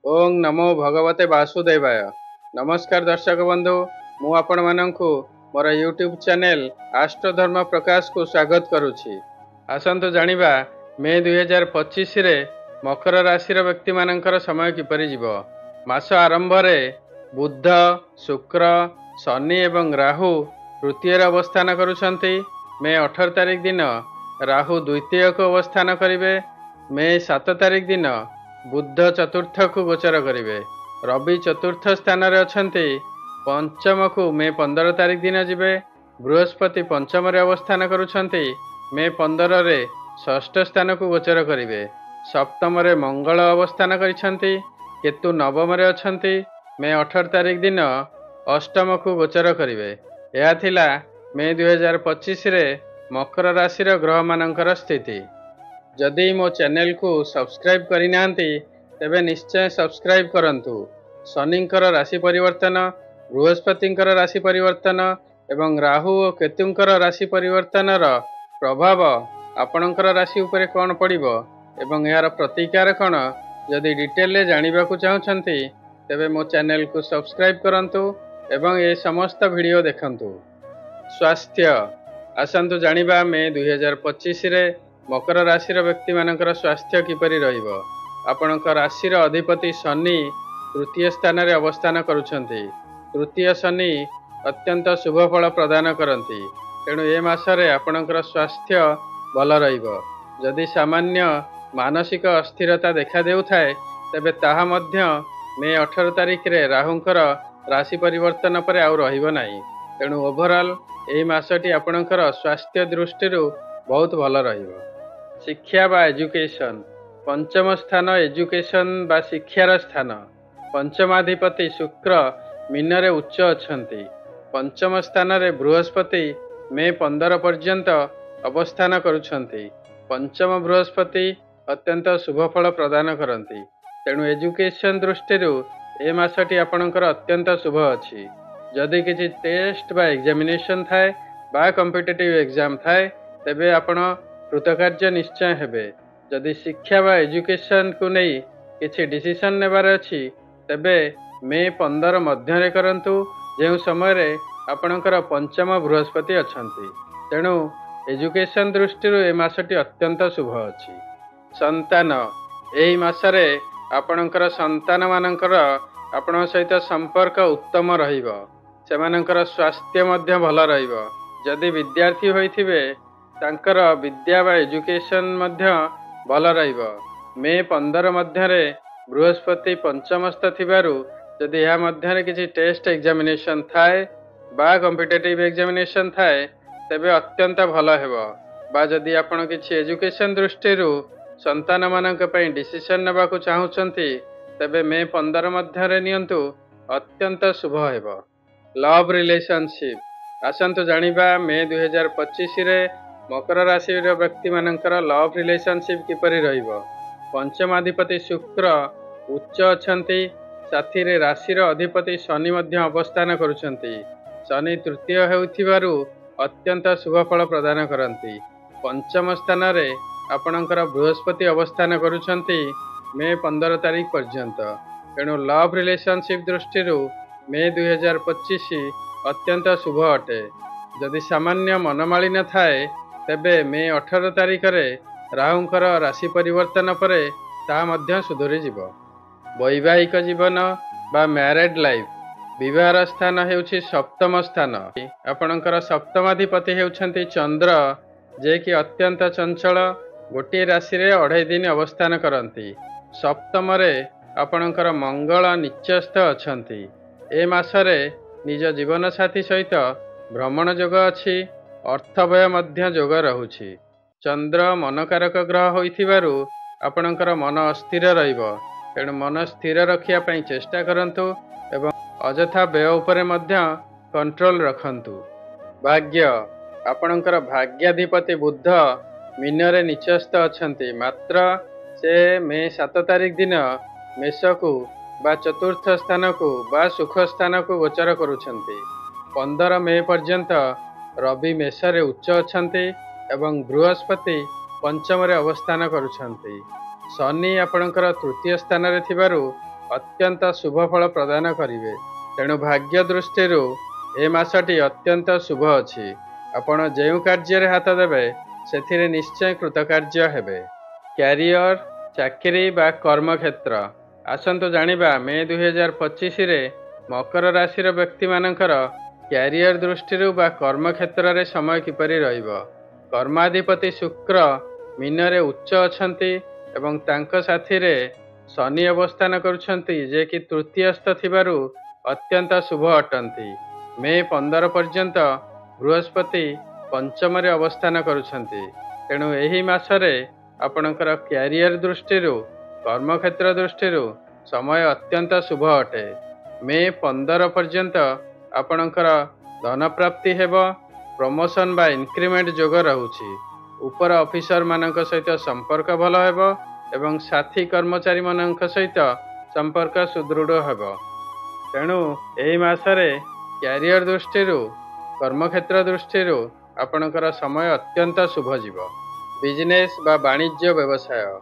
ओं नमो भगवते वासुदेवाय। नमस्कार दर्शक बंधु, मु आपण मानंकु मोर यूट्यूब चैनल आष्ट्रधर्म प्रकाश को स्वागत करुछि। आसंतु जानिबा मे 2025 रे मकर राशि व्यक्ति मानकर समय किपरि जीव। मास आरंभ रे बुध, शुक्र, शनि एवं राहु तृतीय अवस्थान करुछंती। मे 18 तारिख दिन राहु द्वितीय को अवस्थान करिवे। मे 7 तारिख दिन बुध चतुर्थ को गोचर करिवे। रवि चतुर्थ स्थान रे अछंती। पंचम को मे 15 तारिख दिन जिवे। बृहस्पति पंचम रे अवस्थान करुछंती। मे 15 रे षष्ठ स्थान को गोचर करिवे। सप्तम रे मंगल अवस्थान करिछंती। केतु नवम रे अछंती। मे 18 तारिख दिन अष्टम को गोचर करिवे। यह थिला मे 2025 रे मकर राशि ग्रह मानकर स्थिति। जदि मो चैनल को सब्सक्राइब करना तेबे निश्चय सब्सक्राइब करंतु। शनिंकर राशि परिवर्तन, बृहस्पतिंकर राशि परिवर्तन एवं राहु और केतुंकर राशि परिवर्तन प्रभाव आपणकर राशि उपरे कौन पड़िबो एवं यार प्रतिकार कौन जदि डिटेल रे जानिबा को चाहछंती तेबे मो चैनल को सब्सक्राइब करंतु एवं ये समस्त वीडियो देखंतु। स्वास्थ्य आसंतु जानिबा मे 2025 रे मकर राशि व्यक्ति मानकर स्वास्थ्य किपरि रहिबो। आपणक राशि अधिपति शनि तृतीय स्थान रे अवस्थान करुछंती। तृतीय शनि अत्यंत शुभ फल प्रदान करती। तेणु ए मासरे आपणकर स्वास्थ्य भल रहिबो। जदि सामान्य मानसिक अस्थिरता देखा देउथाए तेबे ताहा मध्य मे 18 तारिख रे राहुंकर राशि परिवर्तन पर आउ रहिबो नाही। तेणु ओवरऑल एही मासटी आपणकर स्वास्थ्य दृष्टि बहुत भल रहिबो। शिक्षा बा एजुकेशन पंचम स्थान एजुकेशन बा शिक्षार स्थान। पंचमाधिपति शुक्र मीन रे उच्च अछंती। पंचम स्थान रे बृहस्पति मे 15 पर्यंत अवस्थान करुछंती। पंचम बृहस्पति अत्यंत शुभ फल प्रदान करती। तेणु एजुकेशन दृष्टि ए मासटी आपणकर अत्यंत शुभ अछि। जदि किसी टेस्ट बा एग्जामिनेशन थाए बा कॉम्पिटिटिव एग्जाम थाए तेबे आपण कृतकार्य निश्चय हेबे। जदि शिक्षा बा एजुकेशन को नहीं किसी डिसीजन नेबार अछि तेबे मे 15 मध्य करंतु जो समय रे आपणकर पंचम बृहस्पति अछंती। तेणु एजुकेशन दृष्टि ए मासटी अत्यंत शुभ अछि। संतान एही मासरे आपणकर संतान मानकर आपण सहित संपर्क उत्तम रहिबो। सेमानकर स्वास्थ्य मध्य भल रहिबो। जदि विद्यार्थी होइथिबे तांकर विद्या बा एजुकेशन मध्य भल रहिबो। मे 15 मध्य बृहस्पति पंचमस्थ थिबारु जदि यह मध्य किसी टेस्ट एग्जामिनेशन थाए बा कॉम्पिटिटिव एग्जामिनेशन थाए तेबे अत्यंत भल हेबो। बा जदि आपण किसी एजुकेशन दृष्टि संतान मानक पई डिसीजन नेबा को चाहुचंती तेबे मे 15 मध्य नियंतु अत्यंत शुभ हेबो। लव रिलेशनशिप आसंतु जानिबा मे 2025 रे मकर राशि व्यक्ति मानकर लव रिलेशनशिप किपरि रहिबो। पंचमाधिपति शुक्र उच्च अछंती। साथी रे राशि अधिपति शनि मध्य अवस्थान करुछंती। शनि तृतीय हेउथिबारु अत्यंत शुभ फल प्रदान करती। पंचम स्थान रे आपणकर बृहस्पति अवस्थान करुछंती मे 15 तारिख पर्यंत। तेणु लव रिलेशनशिप दृष्टि मे 2025 अत्यंत शुभ अटे। जदि सामान्य मनमालिन्य थाए तेबे मे 18 तारिख रे राहुंकर राशि परिवर्तन परे ता मध्य सुधुरी जीव। वैवाहिक जीवन बा मैरिड लाइफ विवाह स्थान हेउछि सप्तम स्थान। आपणकर सप्तमाधिपति हेउछंती चंद्र जे कि अत्यंत चंचल गोटे राशि रे 2.5 दिन अवस्थान करती। सप्तम रे आपणकर मंगल निचस्थ अछंती। ए मासरे निज जीवन साथी सहित भ्रमण जोग अछि। अर्थव्यय मध्य जोग रहुछि। चंद्र मनकारक ग्रह होइथिबारु आपणकर मन अस्थिर रहिबो। तेणु मन स्थिर रखिया पई चेष्टा करंतु एवं अजथा व्यय उपरे मध्य कंट्रोल रखंतु। भाग्य आपणकर भाग्याधिपति बुध मीन रे निचस्थ अछंती। मात्र से मे 7 तारिख दिन मेष को बा चतुर्थ स्थान को बा सुख स्थान को गोचर करुछंती। 15 मे पर्यंत रवि मेष रे उच्च अछंती एवं बृहस्पति पंचम रे अवस्थान करुछंती। शनि आपणकर तृतीय स्थान रे थिबारु ଅତ୍ୟନ୍ତ ଶୁଭ ଫଳ ପ୍ରଦାନ କରିବେ। ତେଣୁ ଭାଗ୍ୟ ଦୃଷ୍ଟିରୁ ଏ ମାସଟି ଅତ୍ୟନ୍ତ ଶୁଭ ଅଛି। ଆପଣ ଯେଉଁ କାର୍ଯ୍ୟରେ ହାତ ଦେବେ ସେଥିରେ ନିଶ୍ଚୟ କୃତକାର୍ଯ୍ୟ ହେବେ। କ୍ୟାରିୟର, ଚାକିରି ବା କର୍ମକ୍ଷେତ୍ର। ଆସନ୍ତୁ ଜାଣିବା ମେ 2025ରେ ମକର ରାଶିର ବ୍ୟକ୍ତିମାନଙ୍କର କ୍ୟାରିୟର ଦୃଷ୍ଟିରୁ ବା କର୍ମକ୍ଷେତ୍ରରେ ସମୟ କିପରି ରହିବ। କର୍ମାଧିପତି ଶୁକ୍ର ମୀନରେ ଉଚ୍ଚ ଅଛନ୍ତି ଏବଂ ତାଙ୍କ ସାଥିରେ ଶନି ଅବସ୍ଥାନ କରୁଛନ୍ତି, ଯେ କି ତୃତୀୟସ୍ଥ ଥିବାରୁ ଅତ୍ୟନ୍ତ ଶୁଭ ଅଟନ୍ତି। ମେ 15 ପର୍ଯ୍ୟନ୍ତ ବୃହସ୍ପତି ପଞ୍ଚମରେ ଅବସ୍ଥାନ କରୁଛନ୍ତି। ତେଣୁ ଏହି ମାସରେ ଆପଣଙ୍କର କ୍ୟାରିୟର ଦୃଷ୍ଟିରୁ, କର୍ମକ୍ଷେତ୍ର ଦୃଷ୍ଟିରୁ ସମୟ ଅତ୍ୟନ୍ତ ଶୁଭ ଅଟେ। ମେ 15 ପର୍ଯ୍ୟନ୍ତ ଆପଣଙ୍କର ଧନପ୍ରାପ୍ତି ହେବ, ପ୍ରମୋସନ ବା ଇନକ୍ରିମେଣ୍ଟ ଯୋଗ ରହୁଛି। ଉପର ଅଫିସରମାନଙ୍କ ସହିତ ସମ୍ପର୍କ ଭଲ ହେବ ଏବଂ ସାଥୀ କର୍ମଚାରୀମାନଙ୍କ ସହିତ ସମ୍ପର୍କ ସୁଦୃଢ଼ ହେବ। ତେଣୁ ଏହି ମାସରେ କ୍ୟାରିୟର ଦୃଷ୍ଟିରୁ, କର୍ମକ୍ଷେତ୍ର ଦୃଷ୍ଟିରୁ ଆପଣଙ୍କର ସମୟ ଅତ୍ୟନ୍ତ ଶୁଭ ଯିବ। ବିଜନେସ୍ ବା ବାଣିଜ୍ୟ ବ୍ୟବସାୟ।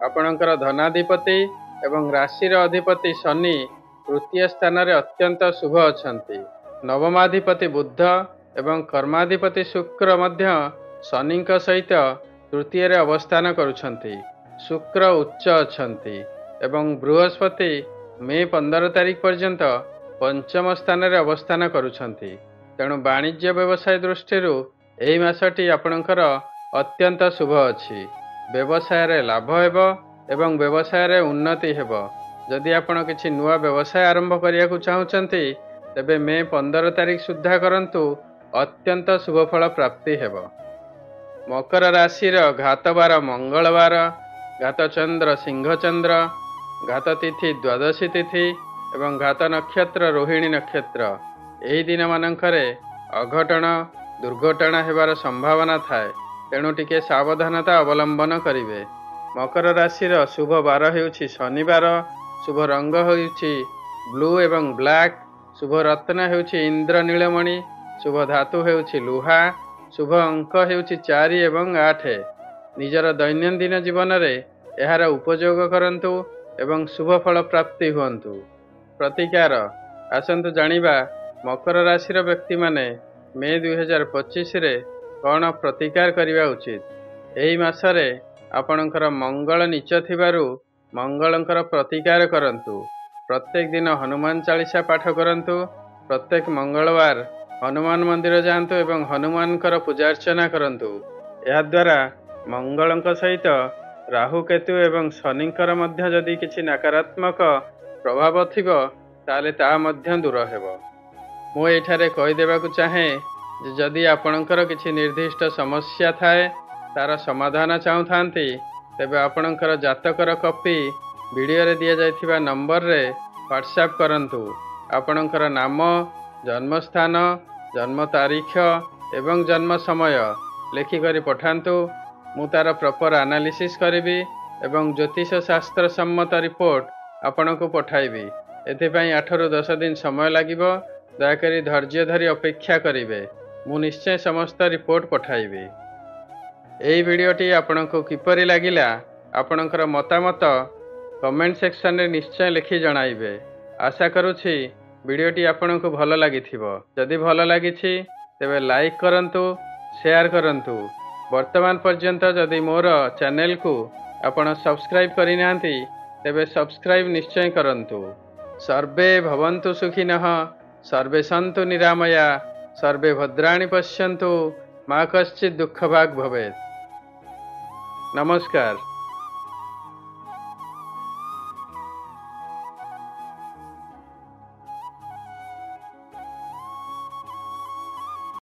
ଆପଣଙ୍କର ଧନାଧିପତି ଏବଂ ରାଶିର ଅଧିପତି ଶନି ତୃତୀୟ ସ୍ଥାନରେ ଅତ୍ୟନ୍ତ ଶୁଭ ଅଛନ୍ତି। ନବମାଧିପତି ବୁଧ ଏବଂ କର୍ମାଧିପତି ଶୁକ୍ର ମଧ୍ୟ ଶନିଙ୍କ ସହିତ ତୃତୀୟରେ ଅବସ୍ଥାନ କରୁଛନ୍ତି। ଶୁକ୍ର ଉଚ୍ଚ ଅଛନ୍ତି ଏବଂ ବୃହସ୍ପତି ମେ 15 ତାରିଖ ପର୍ଯ୍ୟନ୍ତ ପଞ୍ଚମ ସ୍ଥାନରେ ଅବସ୍ଥାନ କରୁଛନ୍ତି। ତେଣୁ ବାଣିଜ୍ୟ ବ୍ୟବସାୟ ଦୃଷ୍ଟିରୁ ଏହି ମାସଟି ଆପଣଙ୍କର ଅତ୍ୟନ୍ତ ଶୁଭ ଅଛି। ବ୍ୟବସାୟରେ ଲାଭ ହେବ ଏବଂ ବ୍ୟବସାୟରେ ଉନ୍ନତି ହେବ। ଯଦି ଆପଣ କିଛି ନୂଆ ବ୍ୟବସାୟ ଆରମ୍ଭ କରିବାକୁ ଚାହୁଁଛନ୍ତି ତେବେ ମେ 15 ତାରିଖ ସୁଦ୍ଧା କରନ୍ତୁ, ଅତ୍ୟନ୍ତ ଶୁଭଫଳ ପ୍ରାପ୍ତି ହେବ। ମକର ରାଶିର ଘାତବାର ମଙ୍ଗଳବାର, ଘାତ ଚନ୍ଦ୍ର ସିଂହଚନ୍ଦ୍ର, ଘାତ ତିଥି ଦ୍ୱାଦଶୀ ତିଥି ଏବଂ ଘାତ ନକ୍ଷତ୍ର ରୋହିଣୀ ନକ୍ଷତ୍ର। ଏହି ଦିନମାନଙ୍କରେ ଅଘଟଣ, ଦୁର୍ଘଟଣା ହେବାର ସମ୍ଭାବନା ଥାଏ। ତେଣୁ ଟିକେ ସାବଧାନତା ଅବଲମ୍ବନ କରିବେ। ମକର ରାଶିର ଶୁଭ ବାର ହେଉଛି ଶନିବାର, ଶୁଭ ରଙ୍ଗ ହେଉଛି ବ୍ଲୁ ଏବଂ ବ୍ଲାକ୍, ଶୁଭ ରତ୍ନ ହେଉଛି ଇନ୍ଦ୍ର ନୀଳମଣି, ଶୁଭ ଧାତୁ ହେଉଛି ଲୁହା, ଶୁଭ ଅଙ୍କ ହେଉଛି 4 ଏବଂ 8। ନିଜର ଦୈନନ୍ଦିନ ଜୀବନରେ ଏହାର ଉପଯୋଗ କରନ୍ତୁ ଏବଂ ଶୁଭ ଫଳ ପ୍ରାପ୍ତି ହୁଅନ୍ତୁ। ପ୍ରତିକାର। ଆସନ୍ତୁ ଜାଣିବା ମକର ରାଶିର ବ୍ୟକ୍ତିମାନେ ମେ 2025ରେ କ'ଣ ପ୍ରତିକାର କରିବା ଉଚିତ। ଏହି ମାସରେ ଆପଣଙ୍କର ମଙ୍ଗଳ ନୀଚ ଥିବାରୁ ମଙ୍ଗଳଙ୍କର ପ୍ରତିକାର କରନ୍ତୁ। ପ୍ରତ୍ୟେକ ଦିନ ହନୁମାନ ଚାଳିସା ପାଠ କରନ୍ତୁ। ପ୍ରତ୍ୟେକ ମଙ୍ଗଳବାର ହନୁମାନ ମନ୍ଦିର ଯାଆନ୍ତୁ ଏବଂ ହନୁମାନଙ୍କର ପୂଜାର୍ଚ୍ଚନା କରନ୍ତୁ। ଏହାଦ୍ୱାରା ମଙ୍ଗଳଙ୍କ ସହିତ ରାହୁ, କେତୁ ଏବଂ ଶନିଙ୍କର ମଧ୍ୟ ଯଦି କିଛି ନକାରାତ୍ମକ ପ୍ରଭାବ ଥିବ ତାହେଲେ ତାହା ମଧ୍ୟ ଦୂର ହେବ। ମୁଁ ଏଠାରେ କହିଦେବାକୁ ଚାହେଁ ଯେ ଯଦି ଆପଣଙ୍କର କିଛି ନିର୍ଦ୍ଦିଷ୍ଟ ସମସ୍ୟା ଥାଏ, ତା'ର ସମାଧାନ ଚାହୁଁଥାନ୍ତି, ତେବେ ଆପଣଙ୍କର ଜାତକର କପି ଭିଡ଼ିଓରେ ଦିଆଯାଇଥିବା ନମ୍ବରରେ ହ୍ୱାଟ୍ସଆପ୍ କରନ୍ତୁ। ଆପଣଙ୍କର ନାମ, ଜନ୍ମସ୍ଥାନ, ଜନ୍ମ ତାରିଖ ଏବଂ ଜନ୍ମ ସମୟ ଲେଖିକରି ପଠାନ୍ତୁ। ମୁଁ ତା'ର ପ୍ରପର ଆନାଲିସିସ୍ କରିବି ଏବଂ ଜ୍ୟୋତିଷ ଶାସ୍ତ୍ର ସମ୍ମତ ରିପୋର୍ଟ ଆପଣଙ୍କୁ ପଠାଇବି। ଏଥିପାଇଁ 8ରୁ 10 ଦିନ ସମୟ ଲାଗିବ। ଦୟାକରି ଧୈର୍ଯ୍ୟ ଧରି ଅପେକ୍ଷା କରିବେ। ମୁଁ ନିଶ୍ଚୟ ସମସ୍ତ ରିପୋର୍ଟ ପଠାଇବି। ଏହି ଭିଡ଼ିଓଟି ଆପଣଙ୍କୁ କିପରି ଲାଗିଲା, ଆପଣଙ୍କର ମତାମତ କମେଣ୍ଟ ସେକ୍ସନରେ ନିଶ୍ଚୟ ଲେଖି ଜଣାଇବେ। ଆଶା କରୁଛି ଭିଡ଼ିଓଟି ଆପଣଙ୍କୁ ଭଲ ଲାଗିଥିବ। ଯଦି ଭଲ ଲାଗିଛି ତେବେ ଲାଇକ୍ କରନ୍ତୁ, ସେୟାର କରନ୍ତୁ। ବର୍ତ୍ତମାନ ପର୍ଯ୍ୟନ୍ତ ଯଦି ମୋର ଚ୍ୟାନେଲକୁ ଆପଣ ସବସ୍କ୍ରାଇବ୍ କରିନାହାନ୍ତି ତେବେ ସବସ୍କ୍ରାଇବ୍ ନିଶ୍ଚୟ କରନ୍ତୁ। ସର୍ବେ ଭବନ୍ତୁ ସୁଖିନଃ, ସର୍ବେ ସନ୍ତୁ ନିରାମୟା, ସର୍ବେ ଭଦ୍ରାଣି ପଶ୍ୟନ୍ତୁ, ମା କଶ୍ଚିତ୍ ଦୁଃଖଭାଗ୍ ଭବେତ୍। ନମସ୍କାର।